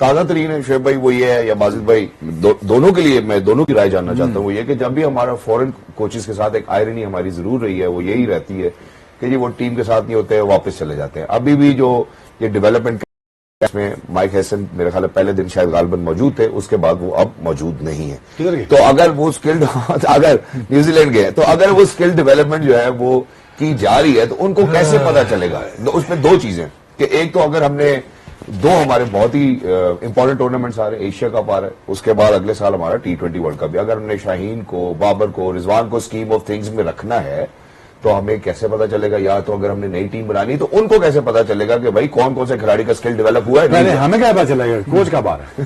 تازہ ترین ہے شعیب بھائی وہ یہ ہے یا باسط بھائی دونوں کے لیے میں دونوں کی رائے جاننا چاہتا ہوں. وہ یہ کہ جب بھی ہمارا فورن کوچز کے ساتھ ایک آئرنی ہماری ضرور رہی ہے, وہ یہی رہتی ہے کہ جی وہ ٹیم کے ساتھ نہیں ہوتے, واپس چلے جاتے ہیں. ابھی بھی جو یہ ڈیولپمنٹ میں مائک ہیسن میرے خیال پہلے دن شاید غالباً موجود تھے, اس کے بعد وہ اب موجود نہیں ہے. تو اگر وہ اسکلڈ اگر نیوزی لینڈ گئے تو اگر وہ اسکل ڈیولپمنٹ جو ہے وہ کی جا رہی ہے تو ان کو کیسے پتا چلے گا؟ اس میں دو چیزیں کہ ایک تو اگر ہم نے دو ہمارے بہت ہی امپورٹنٹ ٹورنامنٹس آ رہے ہیں, ایشیا کپ آ رہا ہے, اس کے بعد اگلے سال ہمارا T20 ورلڈ کپ. اگر ہم نے شاہین کو, بابر کو, رضوان کو اسکیم آف تھنگز میں رکھنا ہے تو ہمیں کیسے پتا چلے گا؟ یا تو اگر ہم نے نئی ٹیم بنانی تو ان کو کیسے پتا چلے گا کہ بھائی کون کون سے کھلاڑی کا اسکل ڈیولپ ہوا ہے؟ ہمیں کیا پتا چلے گا کوچ کا بار ہے؟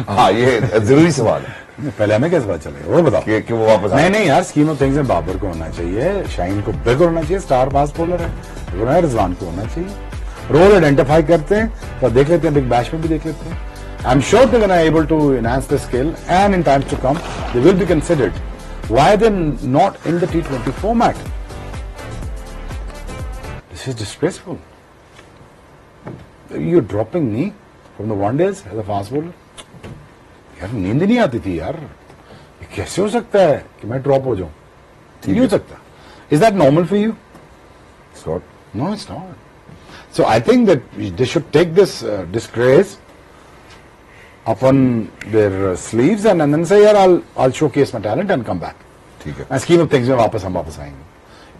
ہاں یہ ضروری سوال ہے. پہلے ہمیں کیسے پتا چلے گا وہ بتاؤ کہ وہ واپس نہیں یار, اسکیم آف تھنگز میں بابر کو ہونا چاہیے, شاہین کو بالکل ہونا چاہیے, اسٹار فاسٹ بولر ہے, رضوان کو ہونا چاہیے. رول آئیڈینٹیفائی کرتے ہیں تو دیکھ لیتے ہیں, بگ بیش میں بھی دیکھ لیتے ہیں. I am sure they are able to enhance the skill and in times to come they will be considered. Why they not in the T20 format? This is disgraceful. You are dropping me from the one days as a fast bowler. یار نیند نہیں آتی تھی یار, یہ کیسے ہو سکتا ہے کہ میں ڈراپ ہو جاؤں؟ نہیں ہو سکتا. Is that normal for you? No, it's not. So I think that they should take this disgrace upon their sleeves and then say, "Yeah, I'll showcase my talent and come back." ٹھیک ہے. And scheme of things, ہم واپس آئیں گے.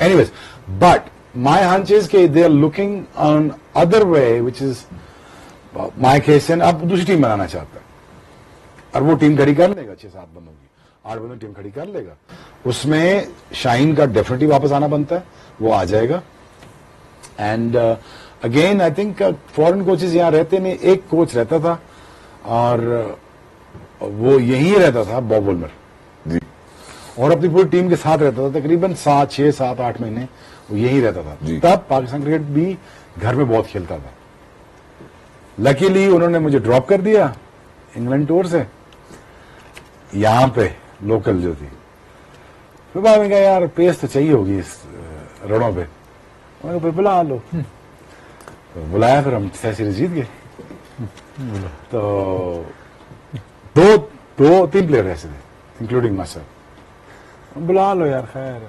Anyways, but my hunch is کہ they are looking on other way, which is Mike Hayson اب دوسری team بنانا چاہتا ہے اور وہ ٹیم کھڑی کر لے گا 6-7 بندوں کی, 8 بندوں کی ٹیم کھڑی کر لے گا. اس میں شاہین کا ڈیفینیٹلی واپس آنا بنتا ہے, وہ آ جائے گا. And again I think foreign coaches یہاں رہتے نہیں. ایک کوچ رہتا تھا اور وہ یہیں رہتا تھا, باب وولمر, اور اپنی پوری ٹیم کے ساتھ رہتا تھا تقریباً 6-7-8 مہینے وہ یہیں رہتا تھا. تب پاکستان کرکٹ بھی گھر میں بہت کھیلتا تھا. لکیلی انہوں نے مجھے ڈراپ کر دیا انگلینڈ ٹور سے, یہاں پہ لوکل جو تھی. پھر بعد میں کہا یار پیس تو چاہیے ہوگی اس رنوں پہ, پھر بلا لو. بلایا, پھر ہم سیریز جیت گئے. تو 2-3 پلیئر ایسے تھے انکلوڈنگ مائی سیلف. بلا لو یار, خیر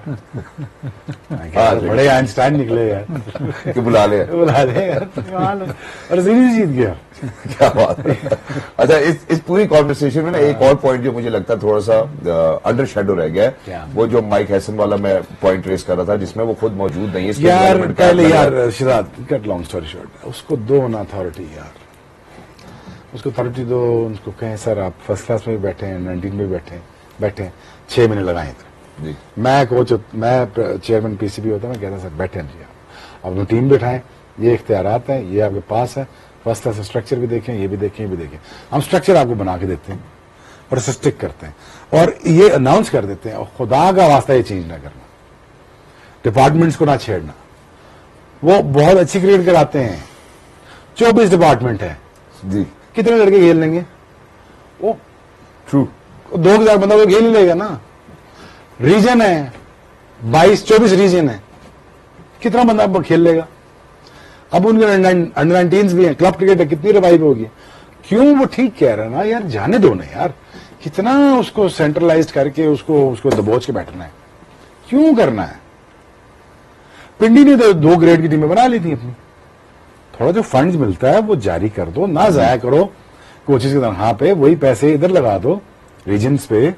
بڑے آئنسٹائن نکلے یار کہ بلا لے یار, اور سیریز جیت گیا. کیا بات ہے. اچھا اس پوری کانورسیشن میں نا ایک اور پوائنٹ جو مجھے لگتا ہے تھوڑا سا انڈر شیڈو رہ گیا ہے, وہ جو مائک ہیسن والا میں پوائنٹ ریز کر رہا تھا جس میں وہ خود موجود نہیں ہے. یار پہلے یار شہزاد کٹ لانگ اسٹوری شارٹ, اس کو دو نا اتھارٹی یار, اس کو اتھارٹی دو. ان کو کہیں سر آپ فرسٹ کلاس میں بھی بیٹھے ہیں, 19 میں بھی بیٹھے 6 مہینے لگائے تھے. میں کوچ, میں چیئرمین PCB ہوتا, میں کہتا سر بیٹھے جی آپ اپنی ٹیم بٹھائیں, یہ اختیارات ہیں, یہ آپ کے پاس ہے, فرسٹ کلاس اسٹرکچر بھی دیکھیں, یہ بھی دیکھیں, یہ بھی دیکھیں. ہم اسٹرکچر آپ کو بنا کے دیتے ہیں اور اسے اسٹک کرتے ہیں اور یہ اناؤنس کر دیتے ہیں, اور خدا کا واسطہ یہ چینج نہ کرنا, ڈپارٹمنٹس کو نہ چھیڑنا. وہ بہت اچھی کریٹ کراتے ہیں, 24 ڈپارٹمنٹ ہے جی, کتنے لڑکے کھیل لیں گے؟ وہ ٹرو 2000 بندہ تو کھیل ہی لے گا نا. ریجن ہے 22-24 ریجن ہے, کتنا بندہ کھیل لے گا؟ اب ان کے انڈر 19 بھی ہیں, کلب کرکٹ ہے, کتنی ریوائو ہوگی؟ کیوں وہ ٹھیک کہہ رہا ہے نا یار, جانے دو نا یار, کتنا اس کو سینٹرلائز کر کے اس کو دبوچ کے بیٹھنا ہے, کیوں کرنا ہے؟ پنڈی نے تو 2 گریڈ کی ٹیمیں بنا لی تھی اپنی. تھوڑا جو فنڈز ملتا ہے وہ جاری کر دو, نہ ضائع کرو کوچز کی تنخواہ پہ, وہی پیسے ادھر لگا دو ریجنز پہ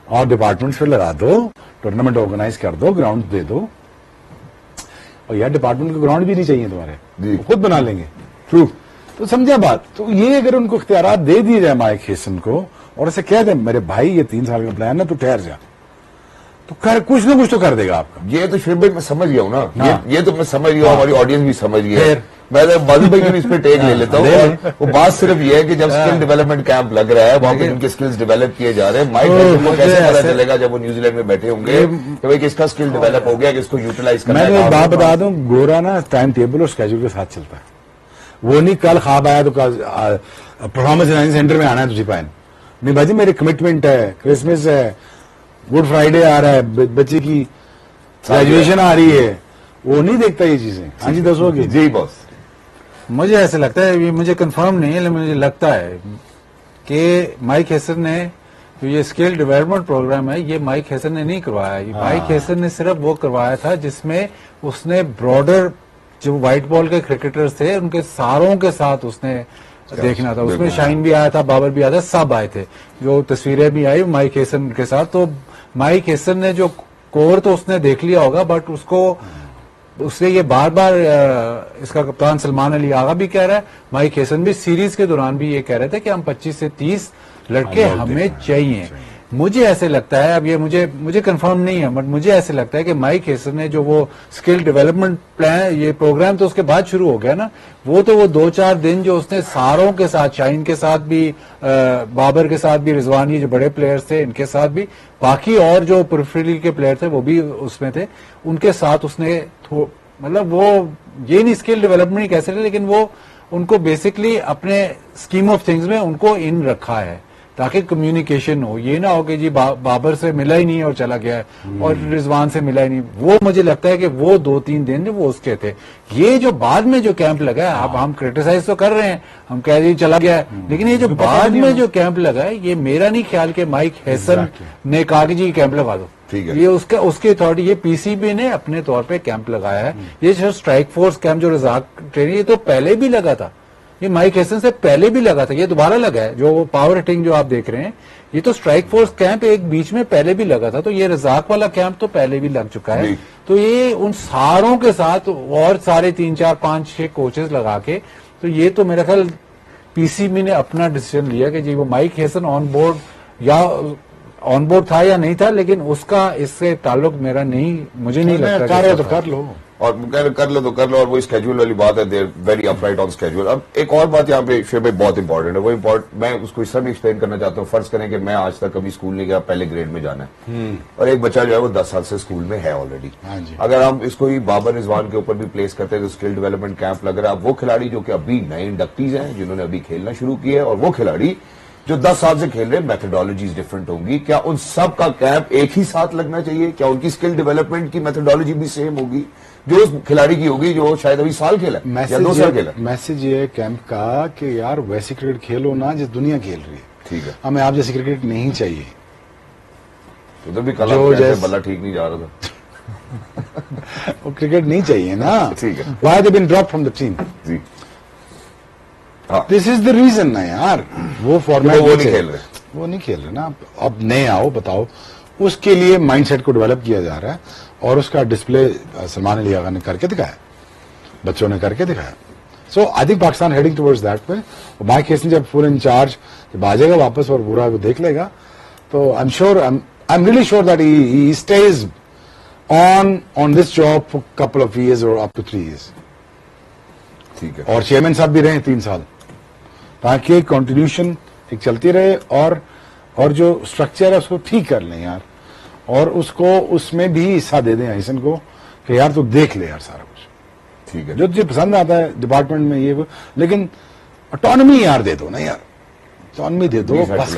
اور ڈپارٹمنٹس پہ لگا دو, ٹورنامنٹ آرگنائز کر دو, گراؤنڈ دے دو. اور یار ڈپارٹمنٹ کو گراؤنڈ بھی نہیں چاہیے تمہارے, خود بنا لیں گے. ٹرو. تو سمجھا بات. تو یہ اگر ان کو اختیارات دے دیے جائے مائک ہیسن کو, اور اسے کہہ دیں میرے بھائی یہ 3 سال کا پلان ہے, تو ٹھہر جا, تو کچھ نہ کچھ تو کر دے گا آپ کا. یہ تو شعیب بھائی میں سمجھ گیا ہوں نا, یہ تو میں سمجھ گیا ہوں, ہماری آڈینس بھی سمجھ گئی ہے. میں بازی بھائی کی بھی اس پہ ٹیک لے لیتا ہوں. اور وہ بات صرف یہ ہے کہ جب اسکل ڈیولپمنٹ کیمپ لگ رہا ہے وہاں پہ ان کے اسکلز ڈیولپ کیے جا رہے ہیں. مائک ہیسن کو کیسے پتا چلے گا جب وہ نیوزی لینڈ میں بیٹھے ہوں گے کہ بھائی کس کا اسکل ڈیولپ ہو گیا, کس کو یوٹیلائز کرنا ہے. میں بات بتا دوں, گورا نا ٹائم ٹیبل اور اسکیجول کے ساتھ چلتا ہے. وہ نہیں کل خواب آیا تو پرفارمنس انالائسس سینٹر میں آنا ہے تجھے پائن نہیں بھائی, میری کمٹمنٹ ہے, کرسمس ہے, گڈ فرائیڈے آ رہا ہے, بچے کی گریجویشن آ رہی ہے, وہ نہیں دیکھتا یہ چیزیں. ہاں جی دسو گے جی باس. مجھے ایسا لگتا ہے, یہ مجھے کنفرم نہیں ہے لیکن مجھے لگتا ہے کہ مائک ہیسن نے جو یہ اسکل ڈیولپمنٹ پروگرام ہے یہ مائک ہیسن نے نہیں کروایا. یہ مائک ہیسن نے صرف وہ کروایا تھا جس میں اس نے براڈر جو وائٹ بال کے کرکٹرز تھے ان کے ساروں کے ساتھ اس نے دیکھنا تھا. اس میں شاہین بھی آیا تھا, بابر بھی آیا تھا, سب آئے تھے, جو تصویریں بھی آئی مائک ہیسن کے ساتھ. تو مائک ہیسن نے جو کور تو اس نے دیکھ لیا ہوگا, بٹ اس سے یہ بار بار اس کا کپتان سلمان علی آغا بھی کہہ رہا ہے, مائک ہیسن بھی سیریز کے دوران بھی یہ کہہ رہے تھے کہ ہم 25 سے 30 لڑکے ہمیں چاہیے. مجھے ایسے لگتا ہے, اب یہ مجھے کنفرم نہیں ہے, بٹ مجھے ایسے لگتا ہے کہ مائک ہیسن نے جو وہ اسکل ڈیولپمنٹ پلان, یہ پروگرام تو اس کے بعد شروع ہو گیا نا, وہ تو وہ 2-4 دن جو اس نے ساروں کے ساتھ, شاہین کے ساتھ بھی, بابر کے ساتھ بھی, رضوان, یہ جو بڑے پلیئرز تھے ان کے ساتھ بھی, باقی اور جو پریفرلی کے پلیئر تھے وہ بھی اس میں تھے, ان کے ساتھ اس نے مطلب وہ یہ نہیں اسکل ڈیولپمنٹ کیسے تھے, لیکن وہ ان کو بیسکلی اپنے اسکیم آف تھنگز میں ان کو ان رکھا ہے تاکہ کمیونیکیشن ہو. یہ نہ ہو کہ جی بابر سے ملا ہی نہیں اور چلا گیا ہے اور رضوان سے ملا ہی نہیں. وہ مجھے لگتا ہے کہ وہ 2-3 دن وہ اس کے تھے. یہ جو بعد میں جو کیمپ لگا ہے, اب ہم کریٹیسائز تو کر رہے ہیں, ہم کہہ رہے چلا گیا ہے, لیکن یہ جو بعد میں جو کیمپ لگا ہے یہ میرا نہیں خیال کہ مائک ہیسن نے کہا کہ جی کیمپ لگا دو. یہ اس کی اتھارٹی, یہ پی سی بی نے اپنے طور پہ کیمپ لگایا ہے. یہ جو اسٹرائک فورس کیمپ جو رزاق ٹریننگ, یہ تو پہلے بھی لگا تھا, یہ مائک ہیسن سے پہلے بھی لگا تھا, یہ دوبارہ لگا ہے. جو پاور ہٹنگ جو آپ دیکھ رہے ہیں یہ تو اسٹرائک فورس کیمپ ایک بیچ میں پہلے بھی لگا تھا, تو یہ رزاق والا کیمپ تو پہلے بھی لگ چکا ہے. تو یہ ان ساروں کے ساتھ اور سارے 3-4-5-6 کوچز لگا کے, تو یہ تو میرا خیال پی سی بی نے اپنا ڈیسیژن لیا کہ جی وہ مائک ہیسن آن بورڈ تھا یا نہیں تھا, لیکن اس کا اس سے تعلق میرا نہیں, مجھے نہیں لگتا. تو کر لو, اور کر لو تو کر لو, اور وہ اسکیجول والی بات ہے, they're very up right on schedule. اب ایک اور بات یہاں پہ شعیب بھائی بہت امپورٹنٹ ہے, وہ میں اس کو اس طرح بھی ایکسپلین کرنا چاہتا ہوں. فرض کریں کہ میں آج تک کبھی اسکول نہیں گیا, پہلے گریڈ میں جانا ہے, اور ایک بچہ جو ہے وہ 10 سال سے اسکول میں ہے آلریڈی. اگر ہم اس کو ہی بابر رضوان کے اوپر بھی پلیس کرتے ہیں تو اسکل ڈیولپمنٹ کیمپ لگ رہا ہے. اب وہ کھلاڑی جو کہ ابھی نئے انڈکٹیز ہیں, جنہوں نے ابھی کھیلنا شروع کیا ہے, اور وہ کھلاڑی جو 10 سال سے کھیل رہے ہیں, میتھڈالوجیز ڈفرنٹ ہوں گی. کیا ان سب کا کیمپ ایک ہی ساتھ لگنا چاہیے؟ کیا ان کی اسکل ڈیولپمنٹ کی میتھڈالوجی بھی سیم ہوگی جو اس کھلاڑی کی ہوگی جو شاید ابھی سال کھیلا یا 2 سال کھیلا؟ میسج یہ کیمپ کا کہ یار ویسی کرکٹ کھیلو نا جس دنیا کھیل رہی ہے. ٹھیک ہے, ہمیں آپ جیسی کرکٹ نہیں چاہیے. ادھر بھی کل بلّا ٹھیک نہیں جا رہا تھا, وہ کرکٹ نہیں چاہیے نا. ٹھیک ہے, why they been drop from the team. جی دس از دا ریزن نا یار, وہ فارمیٹ وہ نہیں کھیل رہے نا. اب نئے آؤ, بتاؤ, اس کے لیے مائنڈ سیٹ کو ڈیولپ کیا جا رہا ہے, اور اس کا ڈسپلے سلمان علی آغا نے کر کے دکھایا, بچوں نے کر کے دکھایا. So I think Pakistan heading towards that way. Mike Hesson جب فل انچارج جب آ جائے گا واپس اور پورا وہ دیکھ لے گا, تو I am really sure that he stays on this job for couple of years اور اپ ٹو 3 years. ٹھیک ہے, اور چیئرمین صاحب بھی رہے 3 سال, تاکہ کنٹینیوشن ایک چلتی رہے, اور جو اسٹرکچر ہے اس کو ٹھیک کر لیں یار, اور اس کو اس میں بھی حصہ دے دیں حسن کو کہ یار تو دیکھ لے یار سارا کچھ. ٹھیک ہے, جو تجھے پسند آتا ہے ڈپارٹمنٹ میں یہ وہ, لیکن اٹانومی یار دے دو نا یار, اٹانومی دے دو, بس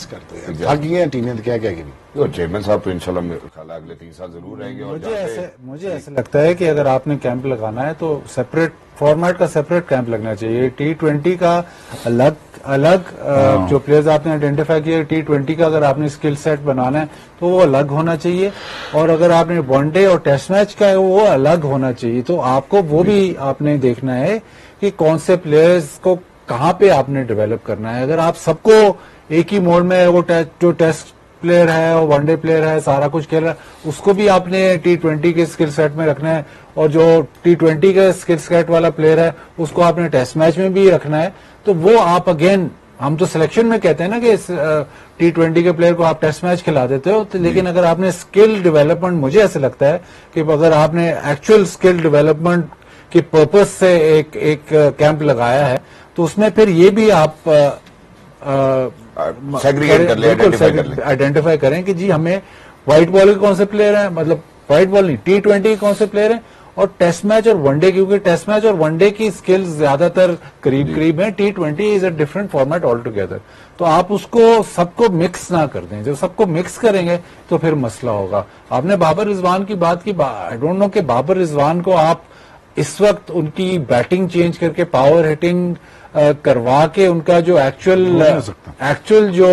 کر دو یار. باقی ہیں ٹیمیں کیا کہ چیئرمین صاحب تو انشاءاللہ اگلے 3 سال ضرور رہیں گے. مجھے ایسا لگتا ہے کہ اگر آپ نے کیمپ لگانا ہے تو سیپریٹ فارمیٹ کا سیپریٹ کیمپ لگنا چاہیے. T20 کا الگ جو پلیئرز آپ نے آئیڈینٹیفائی کیا, T20 کا اگر آپ نے اسکل سیٹ بنانا ہے تو وہ الگ ہونا چاہیے, اور اگر آپ نے ون ڈے اور ٹیسٹ میچ کا ہے وہ الگ ہونا چاہیے. تو آپ کو وہ بھی آپ نے دیکھنا ہے کہ کون سے پلیئرز کو کہاں پہ آپ نے ڈیولپ کرنا ہے. اگر آپ سب کو ایک ہی موڈ میں, وہ جو ٹیسٹ پلیئر ہے اور ون ڈے پلیئر ہے سارا کچھ کھیل رہا ہے, اس کو بھی آپ نے T20 کے اسکل سیٹ میں رکھنا ہے, اور جو T20 کا اسکل سیٹ والا پلیئر ہے اس کو آپ نے ٹیسٹ میچ میں بھی رکھنا ہے. تو وہ آپ اگین, ہم تو سلیکشن میں کہتے ہیں نا کہ T20 کے پلیئر کو آپ ٹیسٹ میچ کھلا دیتے ہو, لیکن اگر آپ نے اسکل ڈیولپمنٹ, مجھے ایسا لگتا ہے کہ اگر آپ نے ایکچوئل اسکل ڈیولپمنٹ کے پرپز سے ایک کیمپ لگایا ہے تو اس میں پھر یہ بھی آپ آئیڈینٹیفائی کریں کہ جی ہمیں وائٹ بال کے کون سے پلیئر ہیں, مطلب وائٹ بال نہیں, T20 کے کون سے پلیئر ہیں, اور ٹیسٹ میچ اور ون ڈے, کیونکہ ٹیسٹ میچ اور ون ڈے کی اسکلز زیادہ تر قریب ہیں. T20 is a different format all together. تو آپ اس کو سب کو مکس نہ کر دیں. جب سب کو مکس کریں گے تو پھر مسئلہ ہوگا. آپ نے بابر رضوان کی بات کی, آئی ڈونٹ نو کہ بابر رضوان کو آپ اس وقت ان کی بیٹنگ چینج کر کے پاور ہٹنگ کروا کے ان کا جو ایکچوئل جو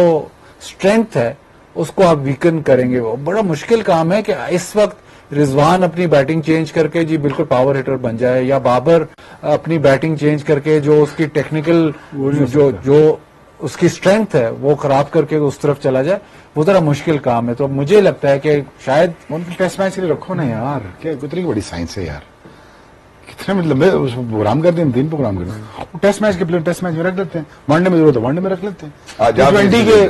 اسٹرینتھ ہے اس کو آپ ویکن کریں گے. وہ بڑا مشکل کام ہے کہ اس وقت رضوان اپنی بیٹنگ چینج کر کے جی بالکل پاور ہٹر بن جائے, یا بابر اپنی بیٹنگ چینج کر کے جو اس کی ٹیکنیکل جو اس کی اسٹرینتھ ہے وہ خراب کر کے اس طرف چلا جائے. وہ ذرا مشکل کام ہے. تو مجھے لگتا ہے کہ شاید ان کو ٹیسٹ میچ کے لیے رکھو نا یار, کیا کتنی بڑی سائنس ہے یار, کتنے لمبے پروگرام کرتے ہیں, 3 پروگرام کرتے ہیں. ٹیسٹ میچ کے پلیئر ٹیسٹ میچ میں رکھ لیتے ہیں, ون ڈے میں ضرورت ہے ون ڈے میں رکھ لیتے ہیں. T20 کے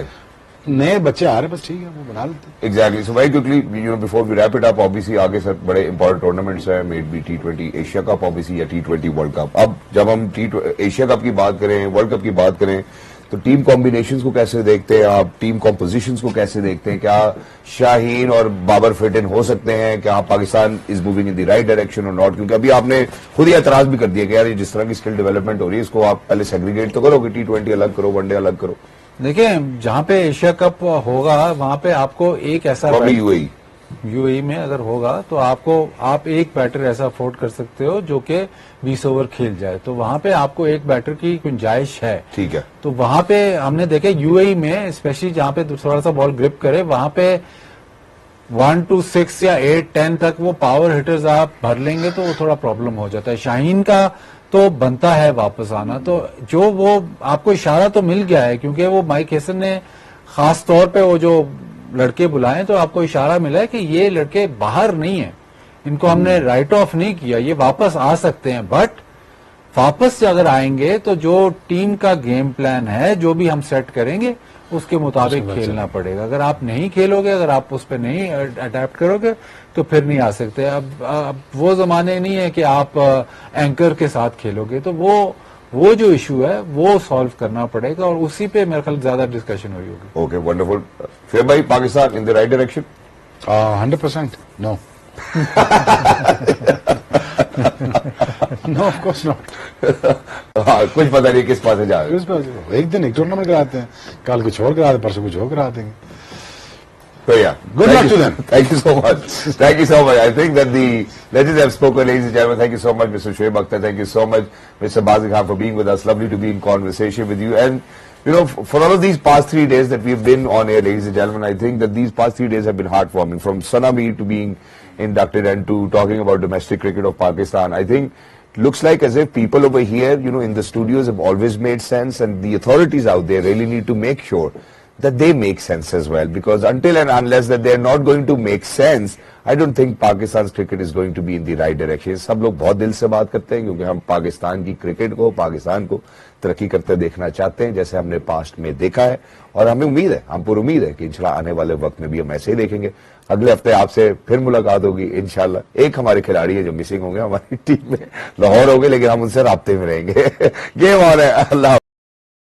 نئے بچے آ رہے ہیں, بس ٹھیک ہے وہ بنا لیتے ہیں. Exactly. So very quickly, before we wrap it up, obviously آگے سر بڑے امپورٹنٹ ٹورنامنٹس ہیں, maybe T20 Asia cup obviously یا T20 ورلڈ کپ. اب جب ہم ایشیا کپ کی بات کریں, ورلڈ کپ کی بات کریں, تو ٹیم کمبینیشنز کو کیسے دیکھتے ہیں آپ, ٹیم کمپوزیشنز کو کیسے دیکھتے ہیں؟ کیا شاہین اور بابر فٹ ان ہو سکتے ہیں؟ کیا Pakistan is moving in the right direction اور ناٹ؟ کیونکہ ابھی آپ نے خود ہی اعتراض بھی کر دیا کہ یار یہ جس طرح کی اسکل ڈیولپمنٹ ہو رہی ہے اس کو آپ پہلے سیگریگیٹ تو کرو کہ T20 الگ کرو, ون ڈے الگ کرو. دیکھیں جہاں پہ ایشیا کپ ہوگا وہاں پہ آپ کو ایک ایسا یو اے میں اگر ہوگا تو آپ ایک بیٹر ایسا افورڈ کر سکتے ہو جو کہ 20 اوور کھیل جائے, تو وہاں پہ آپ کو ایک بیٹر کی گنجائش ہے. ٹھیک ہے. تو وہاں پہ ہم نے دیکھا یو اے میں اسپیشلی جہاں پہ تھوڑا سا بال گرپ کرے وہاں پہ 1 to 6 یا 8, 10 تک وہ پاور ہٹرز آپ بھر لیں گے تو وہ تھوڑا پرابلم ہو جاتا ہے. شاہین کا تو بنتا ہے واپس آنا, تو جو وہ آپ کو اشارہ تو مل گیا ہے کیونکہ وہ مائک ہیسن نے خاص طور پہ وہ جو لڑکے بلائے تو آپ کو اشارہ ملا ہے کہ یہ لڑکے باہر نہیں ہیں, ان کو ہم نے رائٹ آف نہیں کیا, یہ واپس آ سکتے ہیں. بٹ واپس سے اگر آئیں گے تو جو ٹیم کا گیم پلان ہے جو بھی ہم سیٹ کریں گے اس کے مطابق کھیلنا پڑے گا. اگر آپ نہیں کھیلو گے, اگر آپ اس پہ نہیں اڈیپٹ کرو گے تو پھر نہیں آ سکتے. اب وہ زمانے نہیں ہے کہ آپ اینکر کے ساتھ کھیلو گے, تو وہ جو ایشو ہے وہ سالو کرنا پڑے گا اور اسی پہ میرے خیال زیادہ ڈسکشن ہوئی ہوگی. Okay, wonderful. پھر بھائی Pakistan in the right direction 100% no. No of course not. کچھ پتہ نہیں کس پاس جا رہے. ایک دن ایک ٹورنامنٹ کراتے ہیں, کل کچھ اور کراتے ہیں, پرسوں کچھ اور کرا دیں گے. Good luck to them. Thank you so much. Thank you so much. I think that the legends have spoken, ladies and gentlemen. Thank you so much, Mr. Shoaib Akhtar. Thank you so much, Mr. Bazik Khan, for being with us. Lovely to be in conversation with you. And for all of these past 3 days that we've been on air, ladies and gentlemen, I think that these past 3 days have been heartwarming. From Sanami to being inducted and to talking about domestic cricket of Pakistan, I think it looks like as if people over here, in the studios have always made sense, and the authorities out there really need to make sure that they make sense as well, because until and unless that they are not going to make sense, I don't think Pakistan's cricket is going to be in the right direction. سب لوگ بہت دل سے بات کرتے ہیں کیونکہ ہم پاکستان کی کرکٹ کو, پاکستان کو ترقی کرتے دیکھنا چاہتے ہیں جیسے ہم نے پاسٹ میں دیکھا ہے, اور ہمیں امید ہے, ہم پر امید ہے کہ انشاءاللہ آنے والے وقت میں بھی ہم ایسے ہی دیکھیں گے. اگلے ہفتے آپ سے پھر ملاقات ہوگی انشاءاللہ. ایک ہمارے کھلاڑی ہیں جو مسنگ ہوں گے ہماری ٹیم میں, لاہور ہوں گے, لیکن ہم ان سے رابطے میں رہیں گے. گیم آن ہے. اللہ